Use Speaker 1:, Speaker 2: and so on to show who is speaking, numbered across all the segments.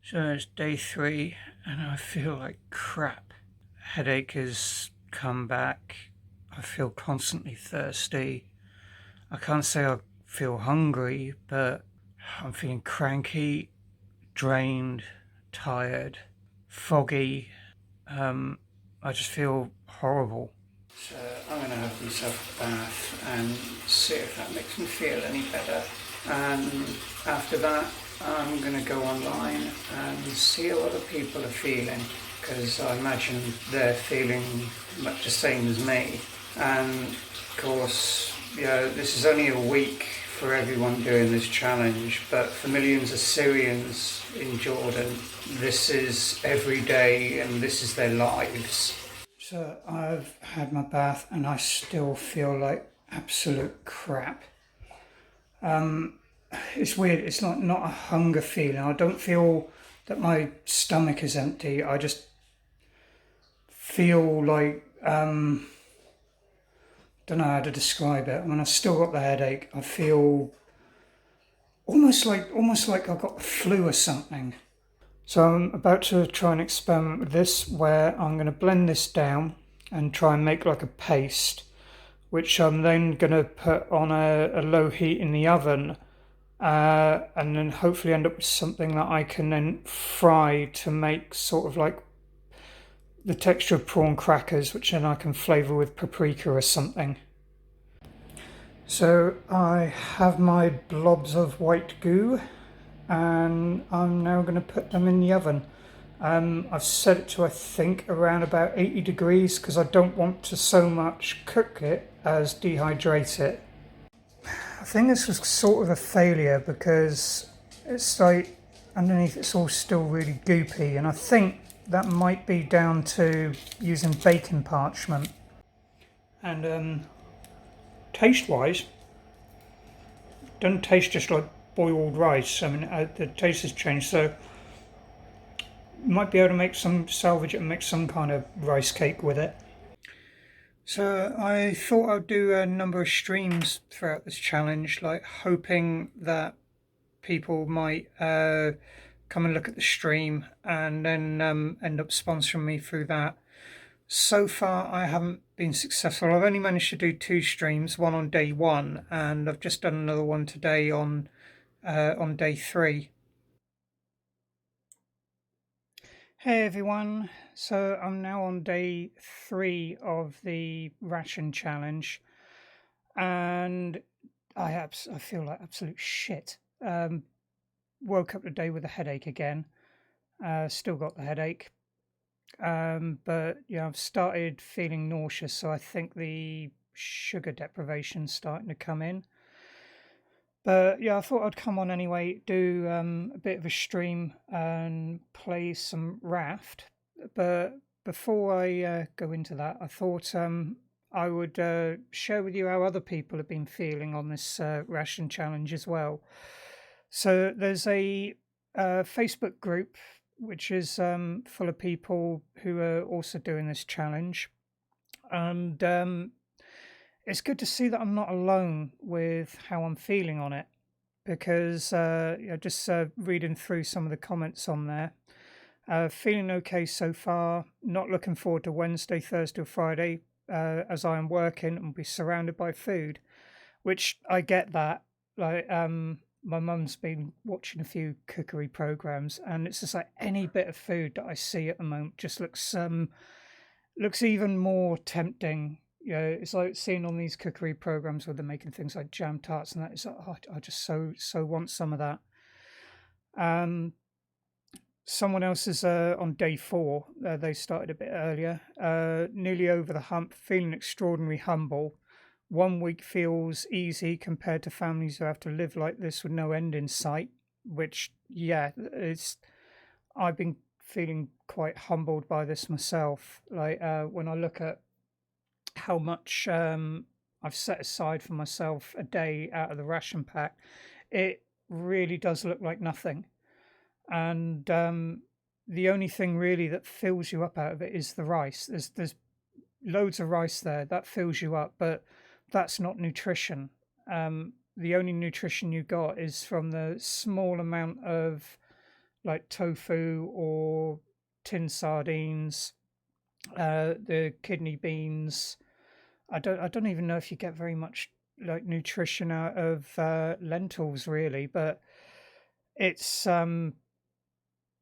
Speaker 1: So it's day 3 and I feel like crap. Headache has come back. I feel constantly thirsty. I can't say I feel hungry, but I'm feeling cranky, drained, tired, foggy. I just feel horrible. So I'm going to have myself a bath and see if that makes me feel any better. And after that, I'm going to go online and see how other people are feeling, because I imagine they're feeling much the same as me. And of course, this is only a week for everyone doing this challenge, but for millions of Syrians in Jordan, this is every day and this is their lives. So I've had my bath and I still feel like absolute crap. It's weird. It's not a hunger feeling. I don't feel that my stomach is empty. I just feel like don't know how to describe it. I mean, I've still got the headache. I feel almost like I've got the flu or something. So I'm about to try and experiment with this, where I'm going to blend this down and try and make like a paste, which I'm then going to put on a low heat in the oven, and then hopefully end up with something that I can then fry to make sort of like the texture of prawn crackers, which then I can flavour with paprika or something. So I have my blobs of white goo and I'm now going to put them in the oven. I've set it to I think around about 80 degrees because I don't want to so much cook it as dehydrate it. I think this was sort of a failure because it's like underneath it's all still really goopy, and I think that might be down to using baking parchment. And taste wise, doesn't taste just like boiled rice. I mean, the taste has changed, so might be able to make some salvage it and make some kind of rice cake with it. So I thought I'd do a number of streams throughout this challenge, like hoping that people might come and look at the stream and then end up sponsoring me through that. So far, I haven't been successful. I've only managed to do 2 streams, one on day 1, and I've just done another one today on day 3. Hey everyone, so I'm now on day 3 of the ration challenge, and I feel like absolute shit. Woke up today with a headache again. Still got the headache, but yeah, I've started feeling nauseous, so I think the sugar deprivation's starting to come in. But yeah, I thought I'd come on anyway, do a bit of a stream and play some Raft. But before I go into that, I thought I would share with you how other people have been feeling on this ration challenge as well. So there's a Facebook group which is full of people who are also doing this challenge, and it's good to see that I'm not alone with how I'm feeling on it, because just reading through some of the comments on there, feeling okay so far. Not looking forward to Wednesday, Thursday, or Friday, as I am working and be surrounded by food, which I get that. Like, my mum's been watching a few cookery programs, and it's just like any bit of food that I see at the moment just looks even more tempting. It's like seeing on these cookery programs where they're making things like jam tarts and that. It's like, oh, I just so want some of that. Someone else is on day 4. They started a bit earlier, nearly over the hump, feeling extraordinarily humble. 1 week feels easy compared to families who have to live like this with no end in sight. Which, yeah, it's. I've been feeling quite humbled by this myself. Like when I look at how much I've set aside for myself a day out of the ration pack, it really does look like nothing. And the only thing really that fills you up out of it is the rice. There's loads of rice there that fills you up, but that's not nutrition. The only nutrition you got is from the small amount of like tofu or tin sardines, the kidney beans. I don't even know if you get very much like nutrition out of lentils really, but it's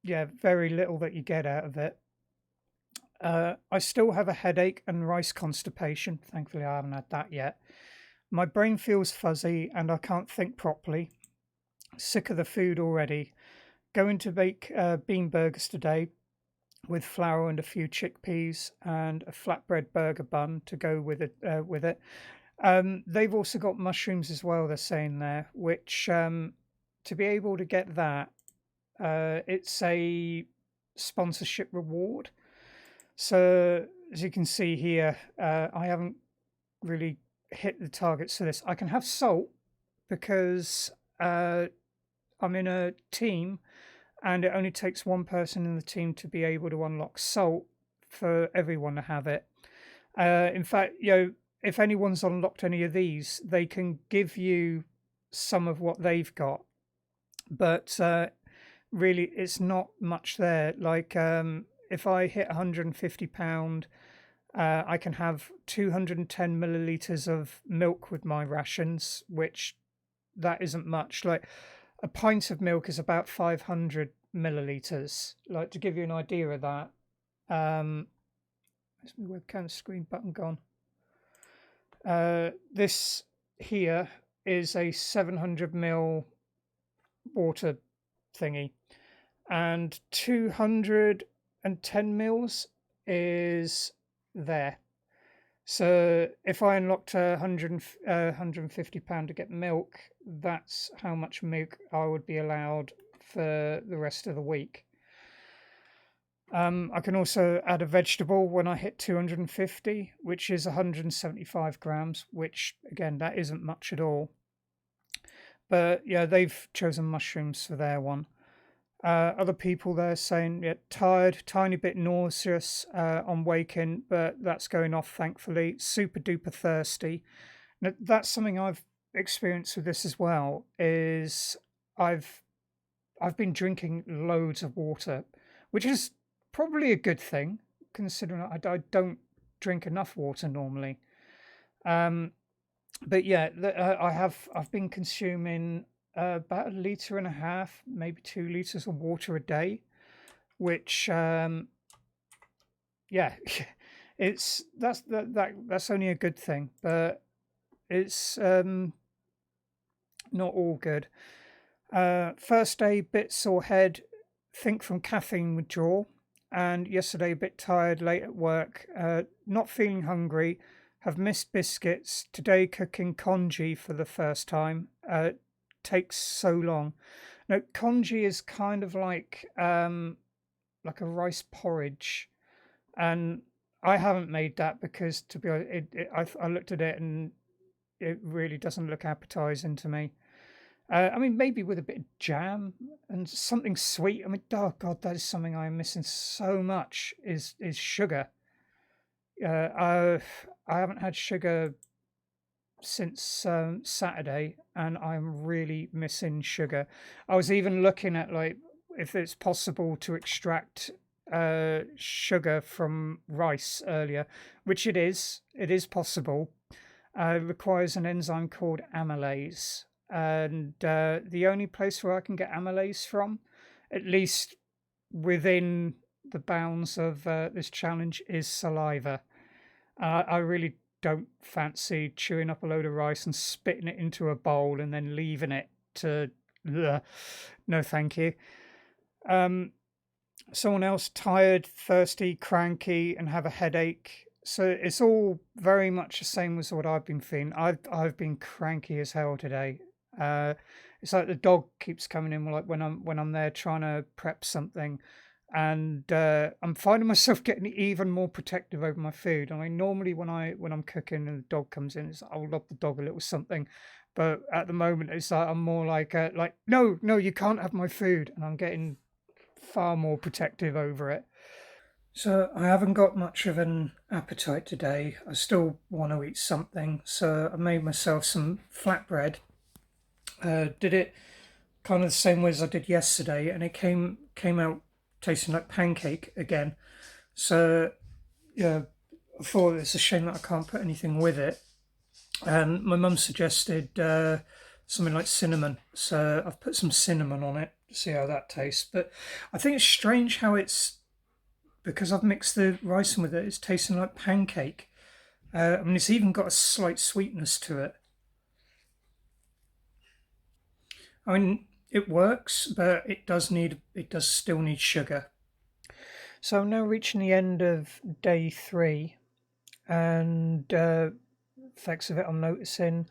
Speaker 1: yeah, very little that you get out of it. I still have a headache and rice constipation. Thankfully, I haven't had that yet. My brain feels fuzzy and I can't think properly. Sick of the food already. Going to bake bean burgers today with flour and a few chickpeas and a flatbread burger bun to go with it. They've also got mushrooms as well. They're saying there, which to be able to get that, it's a sponsorship reward. So as you can see here, I haven't really hit the targets for this. I can have salt because I'm in a team and it only takes one person in the team to be able to unlock salt for everyone to have it. In fact, if anyone's unlocked any of these, they can give you some of what they've got, but really, it's not much there. Like, if I hit £150, I can have 210 milliliters of milk with my rations, which that isn't much. Like, a pint of milk is about 500 milliliters. Like, to give you an idea of that, where's my webcam screen button gone? This here is a 700 ml water thingy, and 210 mils is there. So if I unlocked £150 to get milk, that's how much milk I would be allowed for the rest of the week. I can also add a vegetable when I hit 250, which is 175 grams, which again, that isn't much at all. But yeah, they've chosen mushrooms for their one. Other people there saying, yeah, tired, tiny bit nauseous on waking, but that's going off thankfully. Super duper thirsty. Now, that's something I've experienced with this as well. Is I've been drinking loads of water, which is probably a good thing considering I don't drink enough water normally. But yeah, I've been consuming about 1.5 liters, maybe 2 liters of water a day, which yeah, that's only a good thing, but it's not all good. First day, bit sore head, think from caffeine withdrawal, and yesterday a bit tired, late at work, not feeling hungry. Have missed biscuits. Today cooking congee for the first time. Takes so long. Now congee is kind of like a rice porridge, and I haven't made that because to be honest, I looked at it and it really doesn't look appetizing to me. I mean, maybe with a bit of jam and something sweet. I mean, oh god, that is something I'm missing so much. Is sugar. I haven't had sugar since Saturday, and I'm really missing sugar. I was even looking at like if it's possible to extract sugar from rice earlier, which it is. It is possible. It requires an enzyme called amylase, and the only place where I can get amylase from, at least within the bounds of this challenge, is saliva. I really don't fancy chewing up a load of rice and spitting it into a bowl and then leaving it to. Ugh. No, thank you. Someone else tired, thirsty, cranky, and have a headache. So it's all very much the same as what I've been feeling. I've been cranky as hell today. It's like the dog keeps coming in, like when I'm there trying to prep something, and I'm finding myself getting even more protective over my food. I mean, normally when I'm cooking and the dog comes in, I'll lob the dog a little something, but at the moment it's like I'm more like no, you can't have my food, and I'm getting far more protective over it. So I haven't got much of an appetite today. I still want to eat something, so I made myself some flatbread. Did it kind of the same way as I did yesterday, and it came out tasting like pancake again. So yeah, I thought it's a shame that I can't put anything with it. And my mum suggested something like cinnamon, so I've put some cinnamon on it to see how that tastes. But I think it's strange how it's, because I've mixed the rice with it, it's tasting like pancake. I mean, it's even got a slight sweetness to it. I mean, it works, but it does still need sugar. So I'm now reaching the end of day 3, and effects of it I'm noticing.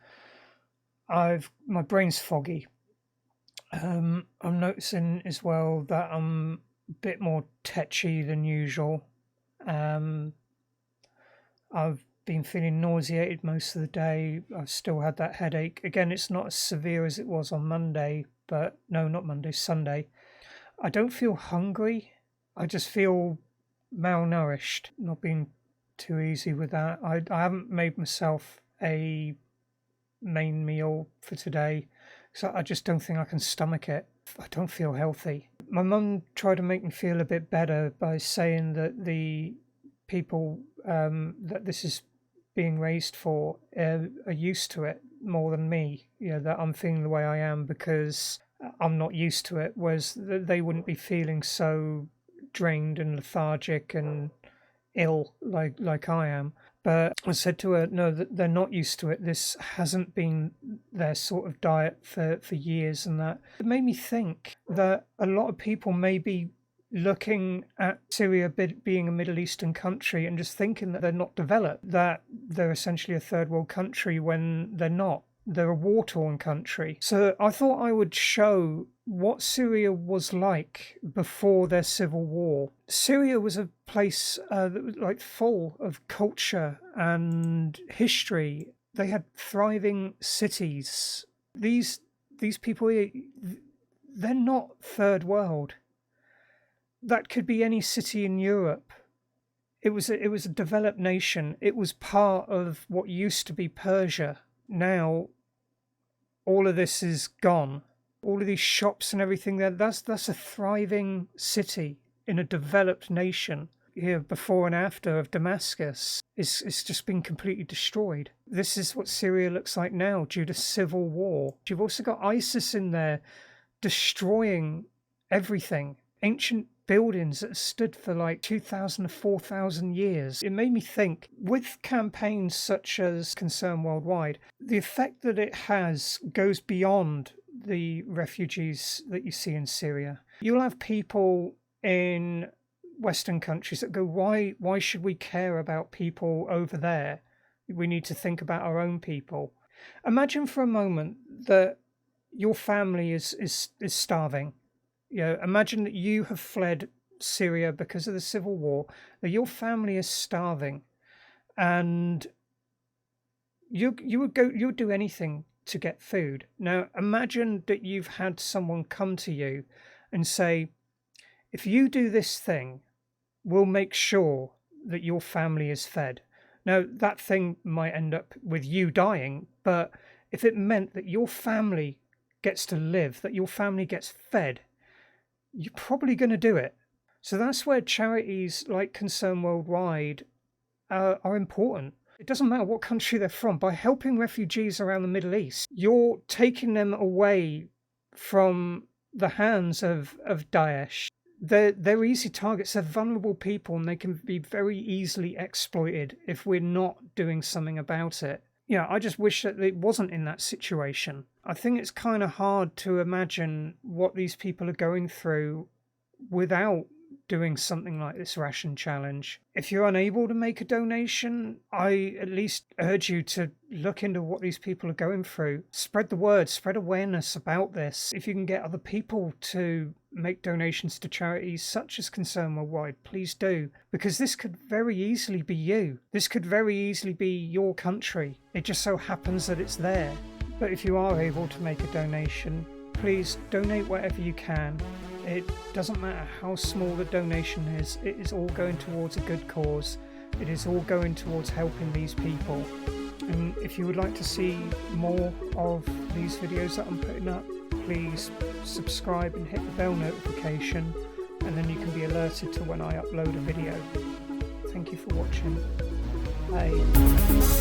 Speaker 1: My brain's foggy. I'm noticing as well that I'm a bit more tetchy than usual. I've been feeling nauseated most of the day. I've still had that headache. Again, it's not as severe as it was on Monday, but no, not Monday, Sunday. I don't feel hungry. I just feel malnourished. Not being too easy with that. I haven't made myself a main meal for today, so I just don't think I can stomach it. I don't feel healthy. My mum tried to make me feel a bit better by saying that the people that this is being raised for are used to it more than me. You know, that I'm feeling the way I am because I'm not used to it, whereas they wouldn't be feeling so drained and lethargic and ill like I am. But I said to her, no, that they're not used to it. This hasn't been their sort of diet for years, and that it made me think that a lot of people may be looking at Syria being a Middle Eastern country and just thinking that they're not developed, that they're essentially a third world country when they're not. They're a war-torn country. So I thought I would show what Syria was like before their civil war. Syria was a place that was like full of culture and history. They had thriving cities. These people here, they're not third world. That could be any city in Europe. It was a developed nation. It was part of what used to be Persia. Now, all of this is gone. All of these shops and everything there, that's a thriving city in a developed nation. Here, before and after of Damascus, it's just been completely destroyed. This is what Syria looks like now due to civil war. You've also got ISIS in there destroying everything. Ancient buildings that stood for like 2,000 to 4,000 years. It made me think, with campaigns such as Concern Worldwide, the effect that it has goes beyond the refugees that you see in Syria. You'll have people in Western countries that go, why should we care about people over there? We need to think about our own people. Imagine for a moment that your family is starving. You know, imagine that you have fled Syria because of the civil war, that your family is starving, and you would do anything to get food. Now, imagine that you've had someone come to you and say, if you do this thing, we'll make sure that your family is fed. Now, that thing might end up with you dying, but if it meant that your family gets to live, that your family gets fed, you're probably going to do it. So that's where charities like Concern Worldwide are important. It doesn't matter what country they're from. By helping refugees around the Middle East, you're taking them away from the hands of Daesh. They're easy targets. They're vulnerable people, and they can be very easily exploited if we're not doing something about it. Yeah, I just wish that it wasn't in that situation. I think it's kind of hard to imagine what these people are going through without doing something like this ration challenge. If you're unable to make a donation, I at least urge you to look into what these people are going through. Spread the word, spread awareness about this. If you can get other people to make donations to charities such as Concern Worldwide, please do, because this could very easily be you. This could very easily be your country. It just so happens that it's there. But if you are able to make a donation, please donate whatever you can. It doesn't matter how small the donation is, it is all going towards a good cause. It is all going towards helping these people. And if you would like to see more of these videos that I'm putting up, please subscribe and hit the bell notification. and then you can be alerted to when I upload a video. Thank you for watching. Bye.